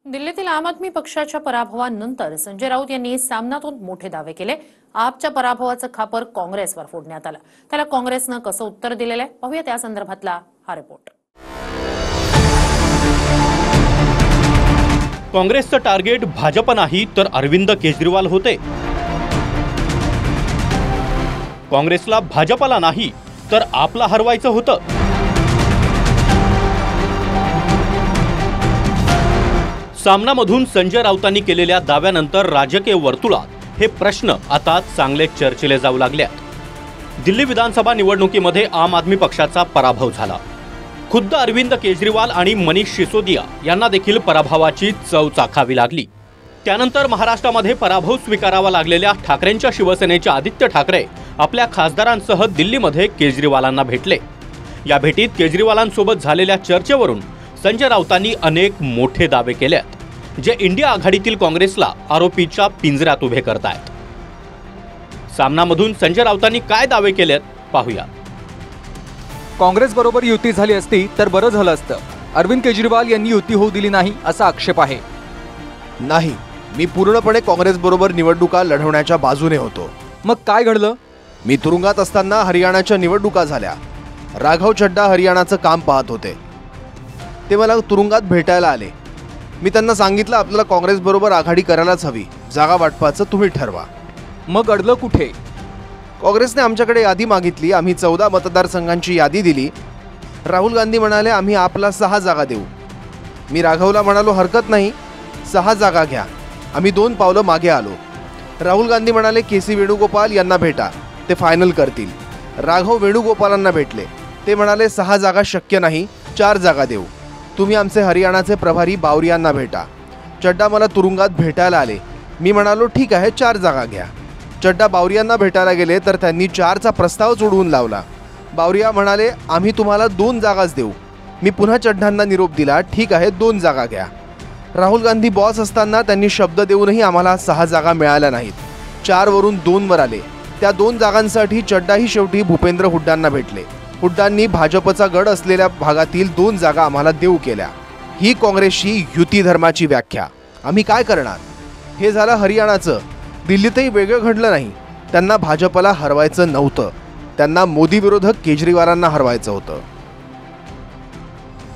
दिल्लीतील आम आदमी पक्षाच्या पराभवानंतर संजय राऊत यांनी सामनातून मोठे दावे केले। आपच्या पराभवाचं खापर काँग्रेसवर फोडण्यात आलं। त्याला काँग्रेसनं कसं उत्तर दिलेलं आहे पाहूया त्या संदर्भातला हा रिपोर्ट। काँग्रेसचं टार्गेट भाजप नाही तर अरविंद केजरीवाल होते। काँग्रेसला भाजपला नाही तर आपला हरवायचं होतं। सामनामधून संजय राऊतांनी केलेल्या दाव्यानंतर राजकीय वर्तुळात हे प्रश्न आता चांगले चर्चेले जाऊ लागलेत। दिल्ली विधानसभा निवडणुकीमध्ये आम आदमी पक्षाचा पराभव झाला। खुद्द अरविंद केजरीवाल आणि मनीष सिसोदिया यांना देखील पराभवाची चव चाखावी लागली। त्यानंतर महाराष्ट्रामध्ये पराभव स्वीकारावा लागलेल्या ठाकरेंच्या शिवसेनेचे आदित्य ठाकरे आपल्या खासदारांसह दिल्लीमध्ये केजरीवालांना भेटले। या भेटीत केजरीवालांसोबत झालेल्या चर्चेवरून संजय राऊतांनी अनेक मोठे दावे केलेत, जे इंडिया आघाडीतील काँग्रेसला आरोपीच्या पिंजऱ्यात उभे करतायत। सामनामधून संजय राऊतांनी काय दावे केलेत पाहूया। काँग्रेस बरोबर युती झाली असती तर बरं झालं असतं। अरविंद केजरीवाल यांनी युती होऊ दिली नाही असा आक्षेप आहे। नाही, मी पूर्णपणे काँग्रेस बरोबर निवडणुका लढवण्याच्या बाजूने होतो। मग काय घडलं? मी तुरुंगात असताना हरियाणाच्या निवडणुका झाल्या। राघव चड्डा हरियाणाचं काम पाहत होते। ते मला तुरुंगात भेटायला आले। मी त्यांना सांगितलं आपल्याला काँग्रेस बरोबर आघाडी करायलाच हवी, जागा वाटपाचं तुम्ही ठरवा। मग अडलं कुठे? काँग्रेसने आमच्याकडे यादी मागितली। आम्ही 14 मतदारसंघांची यादी दिली। राहुल गांधी म्हणाले आम्ही आपला 6 जागा देऊ। मी राघवला म्हणालो हरकत नाही, 6 जागा घ्या। आम्ही 2 पावलं मागे आलो। राहुल गांधी म्हणाले केसी वेणुगोपाल यांना भेटा, ते फायनल करतील। राघव वेणुगोपालांना भेटले। ते म्हणाले 6 जागा शक्य नाही, 4 जागा देऊ। तुम्ही आमचे हरियाणाचे प्रभारी बावरियांना भेटा। चड्डा मला तुरुंगात भेटायला आले। मी म्हणालो ठीक आहे, 4 जागा घ्या। चड्डा बावरियांना भेटायला गेले तर त्यांनी 4चा प्रस्ताव सोडवून लावला। बावरिया म्हणाले आम्ही तुम्हाला 2 जागाच देऊ। मी पुन्हा चड्डांना निरोप दिला, ठीक आहे 2 जागा घ्या। राहुल गांधी बॉस असताना त्यांनी शब्द देऊनही आम्हाला 6 जागा मिळाल्या नाहीत। 4 वरून 2 वर आले। त्या 2 जागांसाठी चड्डाही शेवटी भूपेंद्र हुड्डांना भेटले। हुड्डांनी भाजपचा गड असलेल्या भागातील 2 जागा आम्हाला देऊ केल्या। ही काँग्रेसची युती धर्माची व्याख्या। आम्ही काय करणार? हे झालं हरियाणाचं। दिल्लीतही वेगळं घडलं नाही। त्यांना भाजपला हरवायचं नव्हतं, त्यांना मोदी विरोधक केजरीवालांना हरवायचं होतं।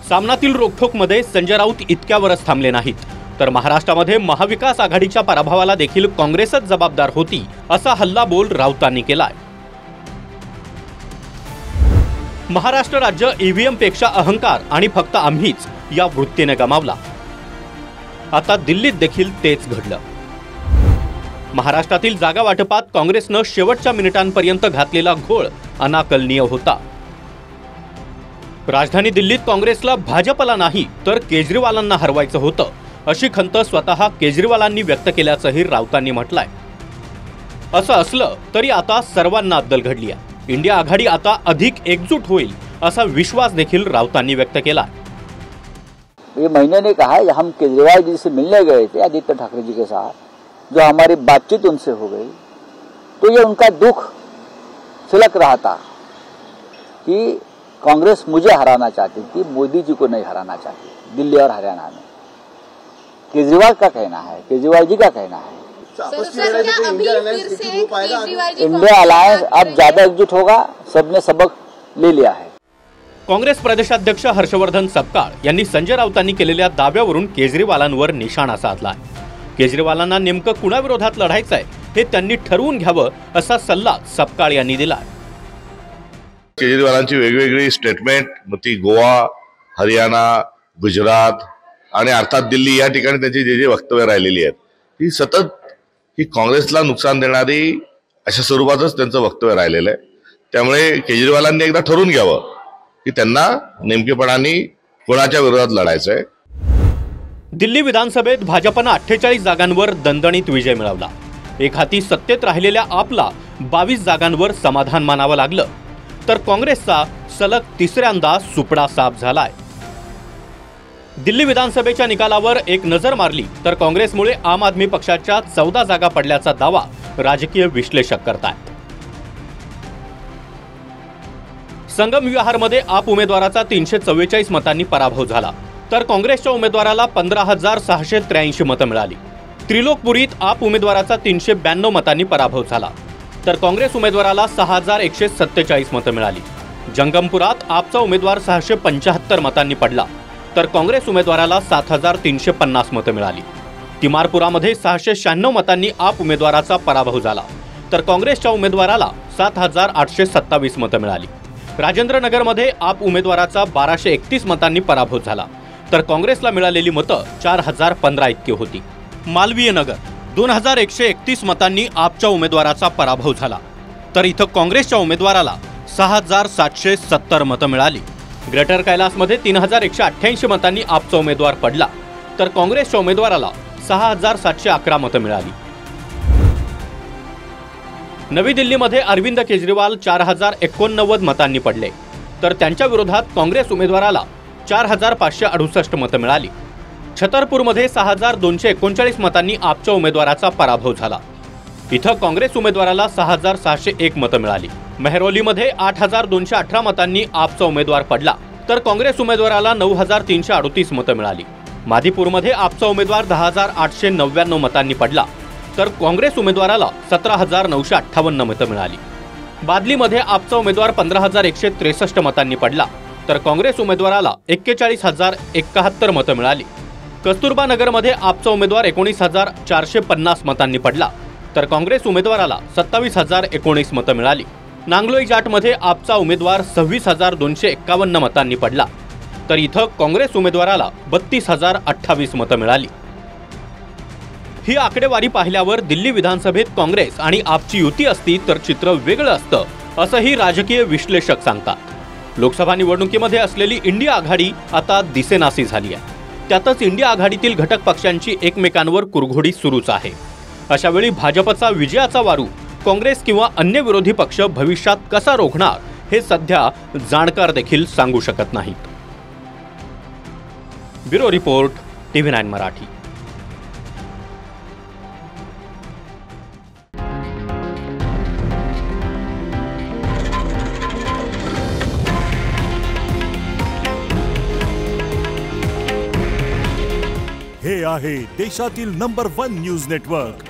सामनातील रोखठोकमध्ये संजय राऊत इतक्यावरच थांबले नाहीत, तर महाराष्ट्रामध्ये महाविकास आघाडीच्या पराभवाला देखील काँग्रेसच जबाबदार होती असा हल्लाबोल राऊतांनी केलाय। महाराष्ट्र राज्य ईव्हीएम पेक्षा अहंकार आणि फक्त आम्हीच या वृत्तीने गमावला। आता दिल्लीत देखील तेच घडलं। महाराष्ट्रातील जागा वाटपात काँग्रेसनं शेवटच्या मिनिटांपर्यंत घातलेला घोळ अनाकलनीय होता। राजधानी दिल्लीत काँग्रेसला भाजपला नाही तर केजरीवालांना हरवायचं होतं अशी खंत स्वतः केजरीवालांनी व्यक्त केल्याचंही राऊतांनी म्हटलंय। असं असलं तरी आता सर्वांना अद्दल घडली आहे। इंडिया आघाडी आता अधिक एकजूट होईल असा विश्वास देखील राऊतांनी व्यक्त केला। ये महीने ने कहा है हम केजरीवाल जी से मिलने गए थे आदित्य ठाकरे जी के साथ, जो हमारी बातचीत उनसे हो गई तो ये उनका दुख सिलक रहा था कि कांग्रेस मुझे हराना चाहती थी, मोदी जी को नहीं हराना चाहती दिल्ली और हरियाणा में। केजरीवाल का कहना है, केजरीवाल जी का कहना है इंडिया अलायंस अब ज्यादा एकजुट होगा, सबने सबक ले लिया है। काँग्रेस प्रदेशाध्यक्ष हर्षवर्धन सपकाळ यांनी संजय राऊतांनी केलेल्या दाव्यावरून केजरीवालांवर निशाणा साधलाय। केजरीवालांना नेमकं कुणाविरोधात लढायचंय हे त्यांनी ठरवून घ्यावं असा सल्ला सपकाळ यांनी दिलाय। केजरीवालांची वेगवेगळी स्टेटमेंट मग ती गोवा, हरियाणा, गुजरात आणि अर्थात दिल्ली या ठिकाणी त्यांची जे वक्तव्य राहिलेली आहेत ही सतत ही काँग्रेसला नुकसान देणारी अशा स्वरूपातच त्यांचं वक्तव्य राहिलेलं आहे। त्यामुळे केजरीवालांनी एकदा ठरवून घ्यावं की त्यांना नेमकेपणाने कोणाच्या विरोधात लढायचं आहे। दिल्ली विधानसभेत भाजपनं 48 जागांवर दणदणीत विजय मिळवला। एक हाती सत्तेत राहिलेल्या आपला 22 जागांवर समाधान मानावं लागलं, तर काँग्रेसचा सलग तिसऱ्यांदा सुपडा साफ झालाय। दिल्ली विधानसभेच्या निकालावर एक नजर मारली तर काँग्रेसमुळे आम आदमी पक्षाच्या 14 जागा पडल्याचा दावा राजकीय विश्लेषक करतायत। संगम विहारमध्ये आप उमेदवाराचा 344 मतांनी पराभव झाला। तर काँग्रेसच्या उमेदवाराला 15,683 मतं मिळाली. त्रिलोकपुरीत आप उमेदवाराचा 392 मतांनी पराभव झाला, तर काँग्रेस उमेदवाराला 6,147 मतं मिळाली. जंगमपुरात आपचा उमेदवार 675 मतांनी पडला, तर काँग्रेस उमेदवाराला 7,350 मतं मिळाली. तिमारपुरामध्ये 696 मतांनी आप उमेदवाराचा पराभव झाला, तर काँग्रेसच्या उमेदवाराला 7,827 मतं मिळाली. राजेंद्रनगरमध्ये आप उमेदवाराचा 1,231 मतांनी पराभव झाला, तर काँग्रेसला मिळालेली मतं 4,015 इतकी होती. मालवीय नगर 2,131 मतांनी आपच्या उमेदवाराचा पराभव झाला, तर इथं काँग्रेसच्या उमेदवाराला 6,770 मतं मिळाली. ग्रेटर कैलासमध्ये 3,188 मतांनी आपचा उमेदवार पडला, तर काँग्रेसच्या उमेदवाराला 6,711 मतं मिळाली. नवी दिल्लीमध्ये अरविंद केजरीवाल 4,089 मतांनी पडले, तर त्यांच्या विरोधात काँग्रेस उमेदवाराला 4,568 मतं मिळाली. छतरपूरमध्ये 6,239 मतांनी आपच्या उमेदवाराचा पराभव झाला. इथं काँग्रेस उमेदवाराला 6,601 मतं मिळाली. मेहरौलीमध्ये 8,218 मतांनी आपचा उमेदवार पडला, तर काँग्रेस उमेदवाराला 9,338 मतं मिळाली. माधीपूरमध्ये आपचा उमेदवार 10,899 मतांनी पडला, तर काँग्रेस उमेदवाराला 17,958 मतं मिळाली. बादलीमध्ये आपचा उमेदवार 15,163 मतांनी पडला, तर काँग्रेस उमेदवाराला 41,071 मतं मिळाली. कस्तुरबा नगरमध्ये आपचा उमेदवार 19,450 मतांनी पडला, तर काँग्रेस उमेदवाराला 27,019 मतं मिळाली. नांगलोई जाटमध्ये आपचा उमेदवार 26,251 मतांनी पडला, तर इथं काँग्रेस उमेदवाराला 32,028 मतं मिळाली. ही आकडेवारी पाहिल्यावर दिल्ली विधानसभेत काँग्रेस आणि आपची युती असती तर चित्र वेगळं असतं, असंही राजकीय विश्लेषक सांगतात. लोकसभा निवडणुकीमध्ये असलेली इंडिया आघाडी आता दिसेनासी झाली आहे. त्यातच इंडिया आघाडीतील घटक पक्षांची एकमेकांवर कुरघोडी सुरूच आहे. अशावेळी भाजपचा विजयाचा वारू काँग्रेस किंवा अन्य विरोधी पक्ष भविष्यात कसा रोखणार हे सध्या जाणकार देखील सांगू शकत नाहीत. Bureau report, TV9 Marathi. हे आहे देशातील नंबर 1 न्यूज नेटवर्क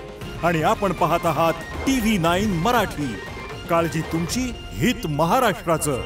आणि आपण पाहत आहात TV9 मराठी. काळजी तुमची, हित महाराष्ट्राचं.